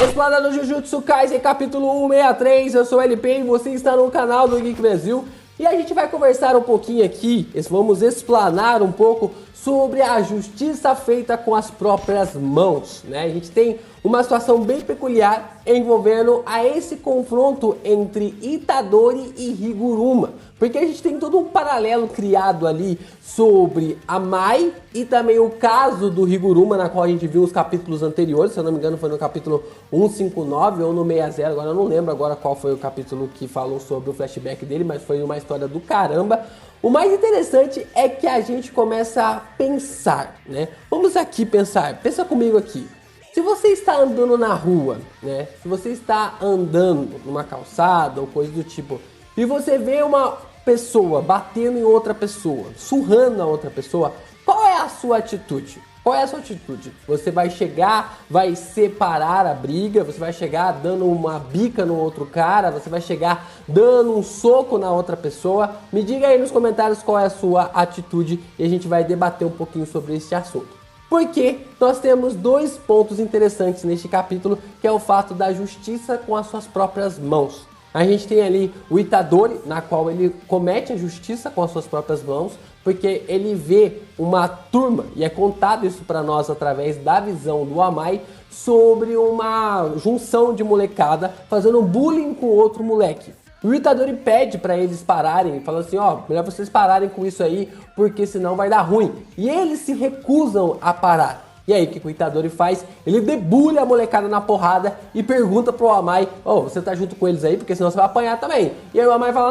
Explanando Jujutsu Kaisen capítulo 163, eu sou o LP e você está no canal do Geek Brasil. E a gente vai conversar um pouquinho aqui, vamos explanar um pouco sobre a justiça feita com as próprias mãos, né? A gente tem uma situação bem peculiar envolvendo a esse confronto entre Itadori e Higuruma, porque a gente tem todo um paralelo criado ali sobre a Mai e também o caso do Higuruma, na qual a gente viu os capítulos anteriores, se eu não me engano foi no capítulo 159 ou no 60, agora eu não lembro agora qual foi o capítulo que falou sobre o flashback dele, mas foi uma história do caramba. O mais interessante é que a gente começa a pensar, né? Vamos aqui pensar, pensa comigo aqui. Se você está andando na rua, né? Se você está andando numa calçada ou coisa do tipo, e você vê uma pessoa batendo em outra pessoa, surrando a outra pessoa, qual é a sua atitude? Qual é a sua atitude? Você vai chegar, vai separar a briga, você vai chegar dando uma bica no outro cara, você vai chegar dando um soco na outra pessoa? Me diga aí nos comentários qual é a sua atitude e a gente vai debater um pouquinho sobre esse assunto. Porque nós temos dois pontos interessantes neste capítulo, que é o fato da justiça com as suas próprias mãos. A gente tem ali o Itadori, na qual ele comete a justiça com as suas próprias mãos, porque ele vê uma turma, e é contado isso para nós através da visão do Amai, sobre uma junção de molecada fazendo bullying com outro moleque. O Itadori pede para eles pararem, fala assim, ó, melhor vocês pararem com isso aí, porque senão vai dar ruim. E eles se recusam a parar. E aí, o que o Itadori faz? Ele debulha a molecada na porrada e pergunta pro Amai, ó, você tá junto com eles aí, porque senão você vai apanhar também. E aí o Amai fala,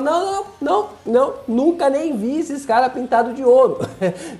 não, nunca nem vi esses caras pintados de ouro.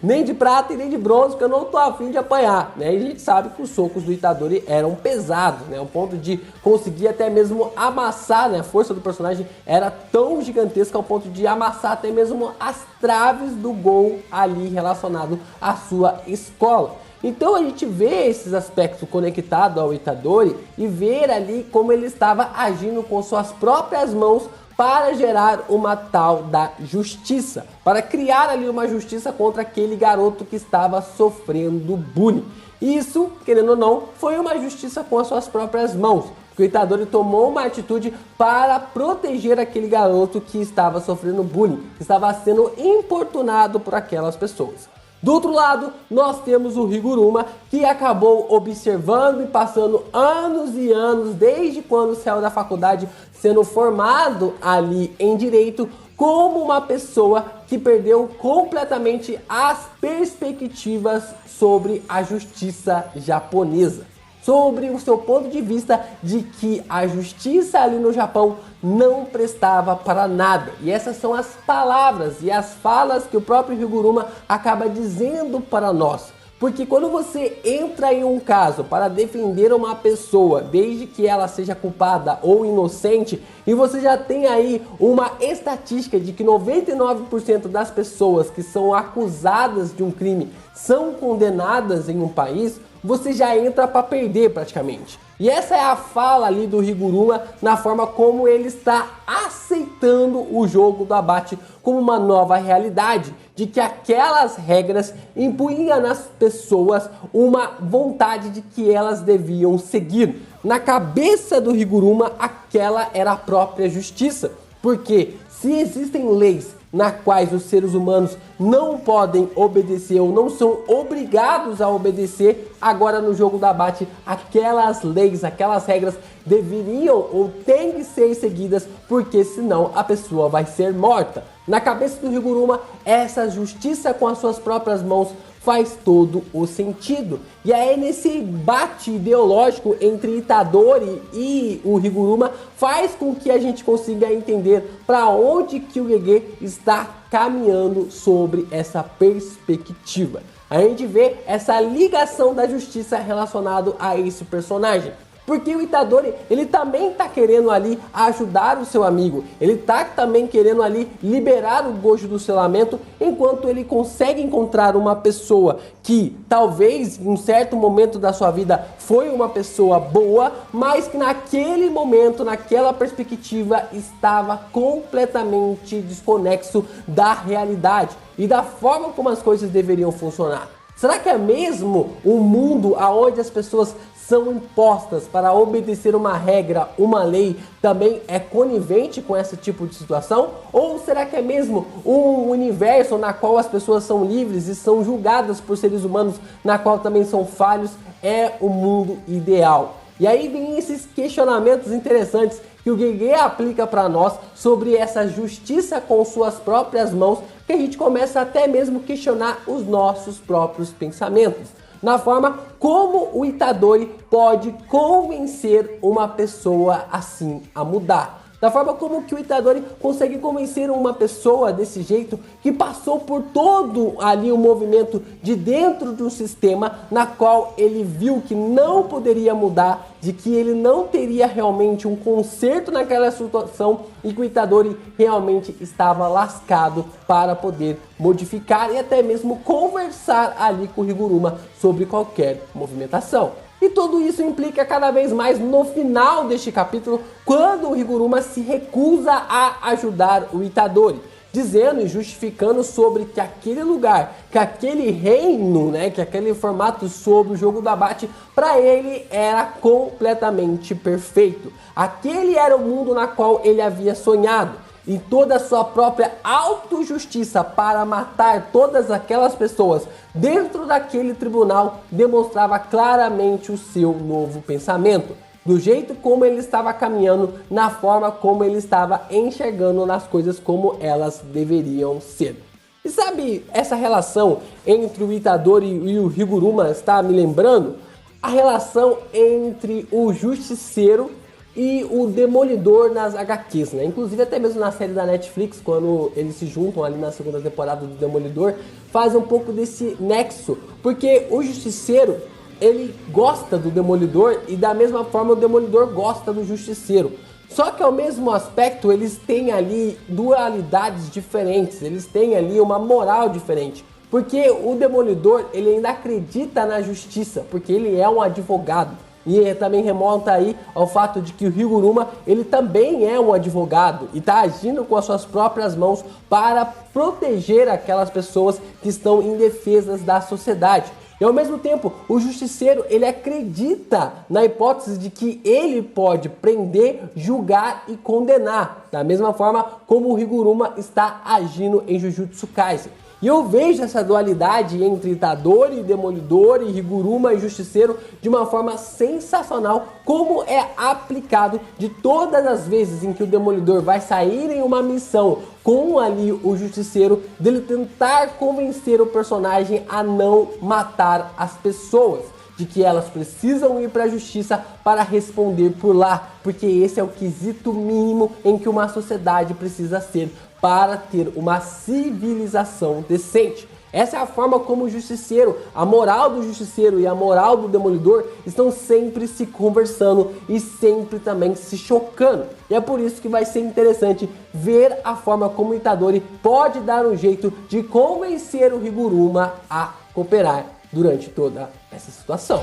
Nem de prata e nem de bronze, porque eu não tô afim de apanhar, né? E a gente sabe que os socos do Itadori eram pesados, né? Ao ponto de conseguir até mesmo amassar, né? A força do personagem era tão gigantesca ao ponto de amassar até mesmo as traves do gol ali relacionado à sua escola. Então a gente vê esses aspectos conectados ao Itadori e ver ali como ele estava agindo com suas próprias mãos para gerar uma tal da justiça, para criar ali uma justiça contra aquele garoto que estava sofrendo bullying. Isso, querendo ou não, foi uma justiça com as suas próprias mãos, porque o Itadori tomou uma atitude para proteger aquele garoto que estava sofrendo bullying, que estava sendo importunado por aquelas pessoas. Do outro lado, nós temos o Higuruma, que acabou observando e passando anos e anos, desde quando saiu da faculdade, sendo formado ali em Direito, como uma pessoa que perdeu completamente as perspectivas sobre a justiça japonesa. Sobre o seu ponto de vista de que a justiça ali no Japão não prestava para nada. E essas são as palavras e as falas que o próprio Higuruma acaba dizendo para nós. Porque quando você entra em um caso para defender uma pessoa, desde que ela seja culpada ou inocente, e você já tem aí uma estatística de que 99% das pessoas que são acusadas de um crime são condenadas em um país, você já entra para perder praticamente. E essa é a fala ali do Higuruma na forma como ele está aceitando o jogo do abate como uma nova realidade, de que aquelas regras impunham nas pessoas uma vontade de que elas deviam seguir. Na cabeça do Higuruma, aquela era a própria justiça, porque se existem leis na quais os seres humanos não podem obedecer ou não são obrigados a obedecer, agora no jogo do abate, aquelas leis, aquelas regras deveriam ou têm que ser seguidas, porque senão a pessoa vai ser morta. Na cabeça do Higuruma, essa justiça com as suas próprias mãos faz todo o sentido. E aí nesse embate ideológico entre Itadori e o Higuruma faz com que a gente consiga entender para onde que o Gege está caminhando sobre essa perspectiva. A gente vê essa ligação da justiça relacionado a esse personagem. Porque o Itadori, ele também tá querendo ali ajudar o seu amigo. Ele tá também querendo ali liberar o Gojo do selamento, enquanto ele consegue encontrar uma pessoa que talvez em um certo momento da sua vida foi uma pessoa boa, mas que naquele momento, naquela perspectiva, estava completamente desconexo da realidade e da forma como as coisas deveriam funcionar. Será que é mesmo um mundo onde as pessoas são impostas para obedecer uma regra, uma lei, também é conivente com esse tipo de situação? Ou será que é mesmo um universo na qual as pessoas são livres e são julgadas por seres humanos, na qual também são falhos, é o mundo ideal? E aí vem esses questionamentos interessantes que o Gege aplica para nós sobre essa justiça com suas próprias mãos, que a gente começa até mesmo a questionar os nossos próprios pensamentos, na forma como o Itadori pode convencer uma pessoa assim a mudar. Da forma como que o Itadori consegue convencer uma pessoa desse jeito, que passou por todo ali o movimento de dentro de um sistema na qual ele viu que não poderia mudar, de que ele não teria realmente um conserto naquela situação e que o Itadori realmente estava lascado para poder modificar e até mesmo conversar ali com o Higuruma sobre qualquer movimentação. E tudo isso implica cada vez mais no final deste capítulo, quando o Higuruma se recusa a ajudar o Itadori, dizendo e justificando sobre que aquele lugar, que aquele reino, que aquele formato sobre o jogo do abate, para ele era completamente perfeito. Aquele era o mundo na qual ele havia sonhado. E toda a sua própria autojustiça para matar todas aquelas pessoas dentro daquele tribunal demonstrava claramente o seu novo pensamento, do jeito como ele estava caminhando, na forma como ele estava enxergando nas coisas como elas deveriam ser. E sabe, essa relação entre o Itadori e o Higuruma está me lembrando a relação entre o Justiceiro e o Demolidor nas HQs, Inclusive até mesmo na série da Netflix, quando eles se juntam ali na segunda temporada do Demolidor, faz um pouco desse nexo, porque o Justiceiro, ele gosta do Demolidor e da mesma forma o Demolidor gosta do Justiceiro. Só que ao mesmo aspecto eles têm ali dualidades diferentes, eles têm ali uma moral diferente. Porque o Demolidor, ele ainda acredita na justiça, porque ele é um advogado. E também remonta aí ao fato de que o Higuruma, ele também é um advogado e está agindo com as suas próprias mãos para proteger aquelas pessoas que estão indefesas da sociedade. E ao mesmo tempo, o Justiceiro, ele acredita na hipótese de que ele pode prender, julgar e condenar, da mesma forma como o Higuruma está agindo em Jujutsu Kaisen. E eu vejo essa dualidade entre Itadori, Demolidor e Higuruma e Justiceiro de uma forma sensacional, como é aplicado de todas as vezes em que o Demolidor vai sair em uma missão com ali o Justiceiro, dele tentar convencer o personagem a não matar as pessoas, de que elas precisam ir para a justiça para responder por lá, porque esse é o quesito mínimo em que uma sociedade precisa ser para ter uma civilização decente. Essa é a forma como o Justiceiro, a moral do Justiceiro e a moral do Demolidor estão sempre se conversando e sempre também se chocando. E é por isso que vai ser interessante ver a forma como o Itadori pode dar um jeito de convencer o Higuruma a cooperar durante toda essa situação.